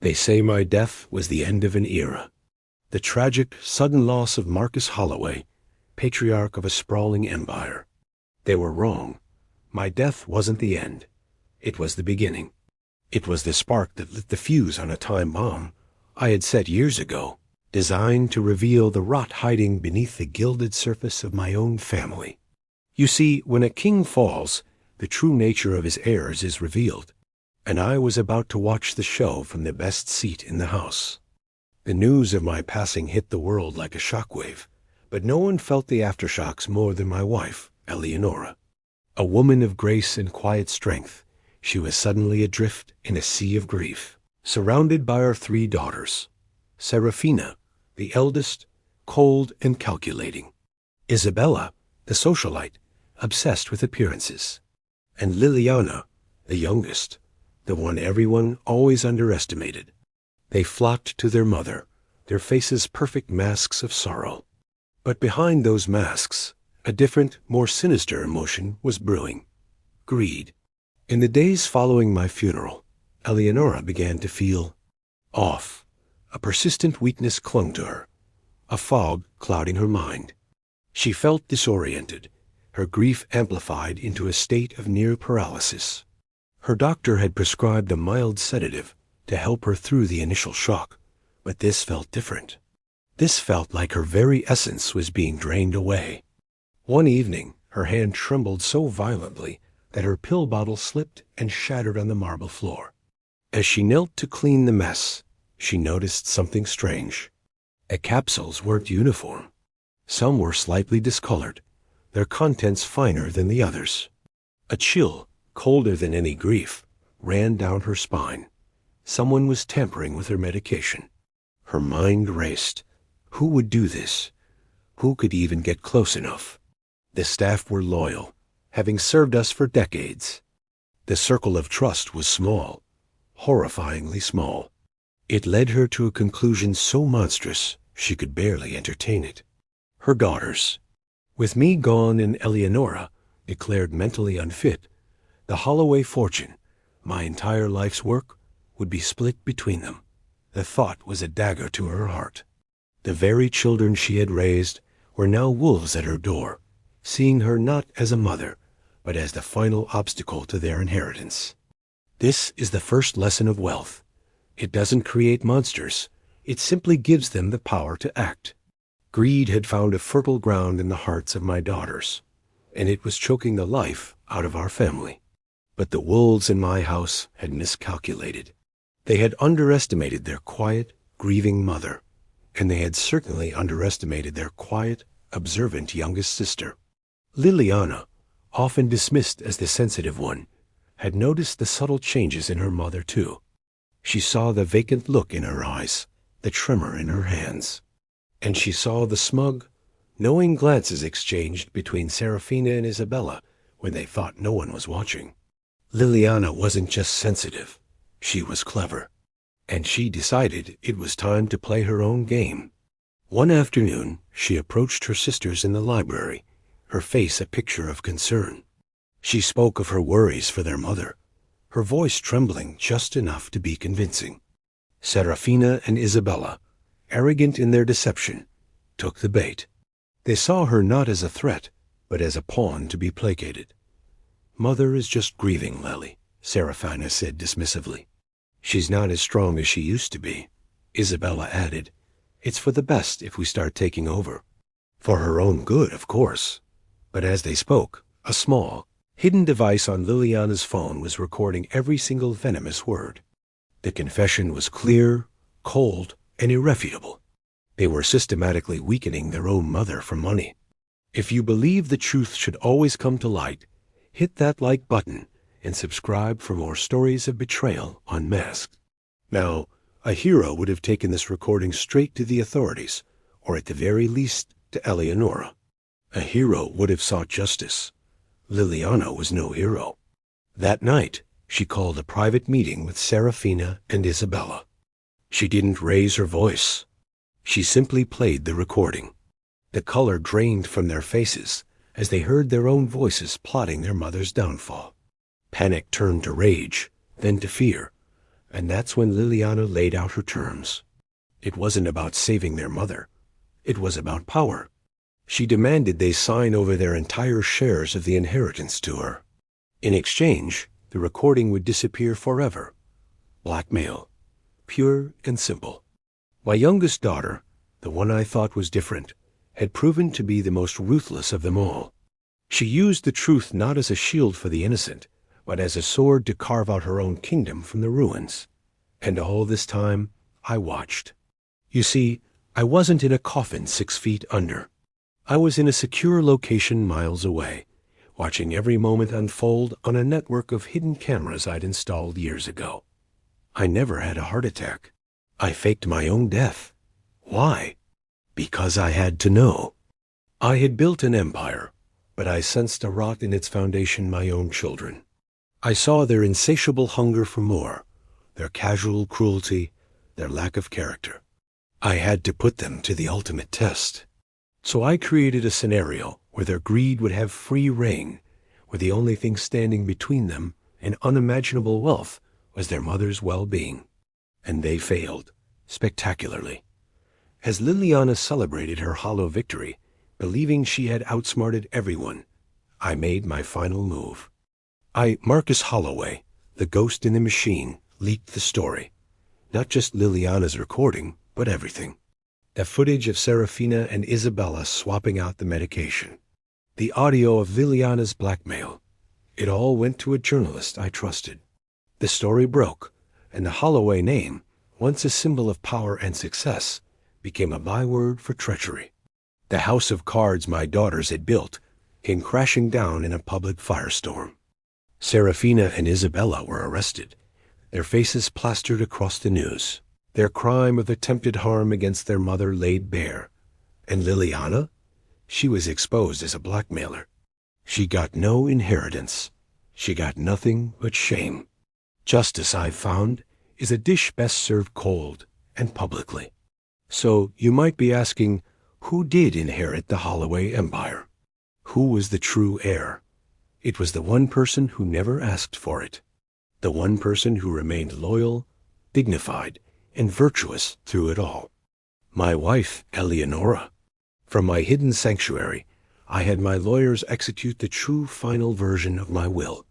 They say my death was the end of an era. The tragic, sudden loss of Marcus Holloway, patriarch of a sprawling empire. They were wrong. My death wasn't the end. It was the beginning. It was the spark that lit the fuse on a time bomb I had set years ago, designed to reveal the rot hiding beneath the gilded surface of my own family. You see, when a king falls, the true nature of his heirs is revealed, and I was about to watch the show from the best seat in the house. The news of my passing hit the world like a shockwave, but no one felt the aftershocks more than my wife, Eleonora. A woman of grace and quiet strength, she was suddenly adrift in a sea of grief, surrounded by her 3 daughters. Serafina, the eldest, cold and calculating. Isabella, the socialite, obsessed with appearances. And Liliana, the youngest, the one everyone always underestimated. They flocked to their mother, their faces perfect masks of sorrow. But behind those masks, a different, more sinister emotion was brewing. Greed. In the days following my funeral, Eleonora began to feel off. A persistent weakness clung to her, a fog clouding her mind. She felt disoriented, her grief amplified into a state of near paralysis. Her doctor had prescribed a mild sedative to help her through the initial shock, but this felt different. This felt like her very essence was being drained away. One evening, her hand trembled so violently that her pill bottle slipped and shattered on the marble floor. As she knelt to clean the mess, she noticed something strange. The capsules weren't uniform. Some were slightly discolored, their contents finer than the others. A chill, colder than any grief, ran down her spine. Someone was tampering with her medication. Her mind raced. Who would do this? Who could even get close enough? The staff were loyal, having served us for decades. The circle of trust was small, horrifyingly small. It led her to a conclusion so monstrous she could barely entertain it. Her daughters. With me gone and Eleonora declared mentally unfit, the Holloway fortune, my entire life's work, would be split between them. The thought was a dagger to her heart. The very children she had raised were now wolves at her door, seeing her not as a mother, but as the final obstacle to their inheritance. This is the first lesson of wealth. It doesn't create monsters. It simply gives them the power to act. Greed had found a fertile ground in the hearts of my daughters, and it was choking the life out of our family. But the wolves in my house had miscalculated. They had underestimated their quiet, grieving mother, and they had certainly underestimated their quiet, observant youngest sister. Liliana, often dismissed as the sensitive one, had noticed the subtle changes in her mother too. She saw the vacant look in her eyes, the tremor in her hands, and she saw the smug, knowing glances exchanged between Serafina and Isabella when they thought no one was watching. Liliana wasn't just sensitive, she was clever, and she decided it was time to play her own game. One afternoon, she approached her sisters in the library, her face a picture of concern. She spoke of her worries for their mother, her voice trembling just enough to be convincing. Serafina and Isabella, arrogant in their deception, took the bait. They saw her not as a threat, but as a pawn to be placated. "Mother is just grieving, Lily," Serafina said dismissively. "She's not as strong as she used to be," Isabella added. "It's for the best if we start taking over." For her own good, of course. But as they spoke, a small, hidden device on Liliana's phone was recording every single venomous word. The confession was clear, cold, and irrefutable. They were systematically weakening their own mother for money. If you believe the truth should always come to light, hit that like button and subscribe for more stories of betrayal unmasked. Now, a hero would have taken this recording straight to the authorities, or at the very least to Eleonora. A hero would have sought justice. Liliana was no hero. That night, she called a private meeting with Serafina and Isabella. She didn't raise her voice. She simply played the recording. The color drained from their faces as they heard their own voices plotting their mother's downfall. Panic turned to rage, then to fear. And that's when Liliana laid out her terms. It wasn't about saving their mother. It was about power. She demanded they sign over their entire shares of the inheritance to her. In exchange, the recording would disappear forever. Blackmail. Pure and simple. My youngest daughter, the one I thought was different, had proven to be the most ruthless of them all. She used the truth not as a shield for the innocent, but as a sword to carve out her own kingdom from the ruins. And all this time, I watched. You see, I wasn't in a coffin 6 feet under. I was in a secure location miles away, watching every moment unfold on a network of hidden cameras I'd installed years ago. I never had a heart attack. I faked my own death. Why? Because I had to know. I had built an empire, but I sensed a rot in its foundation my own children. I saw their insatiable hunger for more, their casual cruelty, their lack of character. I had to put them to the ultimate test. So I created a scenario where their greed would have free rein, where the only thing standing between them and unimaginable wealth was their mother's well-being. And they failed, spectacularly. As Liliana celebrated her hollow victory, believing she had outsmarted everyone, I made my final move. Marcus Holloway, the ghost in the machine, leaked the story. Not just Liliana's recording, but everything. The footage of Serafina and Isabella swapping out the medication. The audio of Liliana's blackmail. It all went to a journalist I trusted. The story broke, and the Holloway name, once a symbol of power and success, became a byword for treachery. The house of cards my daughters had built came crashing down in a public firestorm. Serafina and Isabella were arrested, their faces plastered across the news, their crime of attempted harm against their mother laid bare. And Liliana? She was exposed as a blackmailer. She got no inheritance. She got nothing but shame. Justice, I've found, is a dish best served cold and publicly. So you might be asking, who did inherit the Holloway Empire? Who was the true heir? It was the one person who never asked for it. The one person who remained loyal, dignified, and virtuous through it all. My wife, Eleonora. From my hidden sanctuary, I had my lawyers execute the true final version of my will.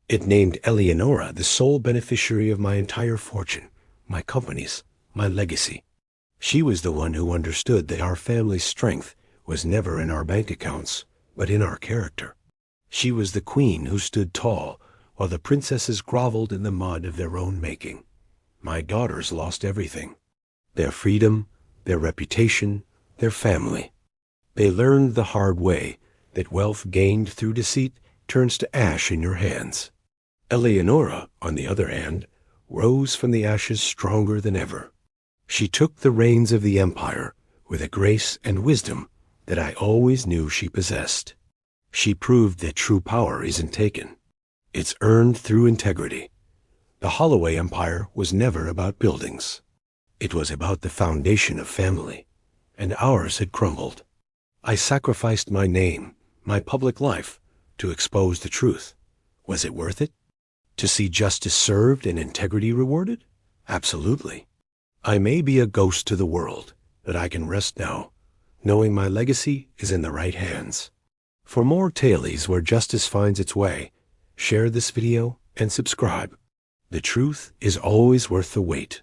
It named Eleonora the sole beneficiary of my entire fortune, my companies, my legacy. She was the one who understood that our family's strength was never in our bank accounts, but in our character. She was the queen who stood tall, while the princesses groveled in the mud of their own making. My daughters lost everything. Their freedom, their reputation, their family. They learned the hard way that wealth gained through deceit turns to ash in your hands. Eleonora, on the other hand, rose from the ashes stronger than ever. She took the reins of the empire with a grace and wisdom that I always knew she possessed. She proved that true power isn't taken. It's earned through integrity. The Holloway Empire was never about buildings. It was about the foundation of family, and ours had crumbled. I sacrificed my name, my public life, to expose the truth. Was it worth it? To see justice served and integrity rewarded? Absolutely. I may be a ghost to the world, but I can rest now, knowing my legacy is in the right hands. For more tailies where justice finds its way, share this video and subscribe. The truth is always worth the wait.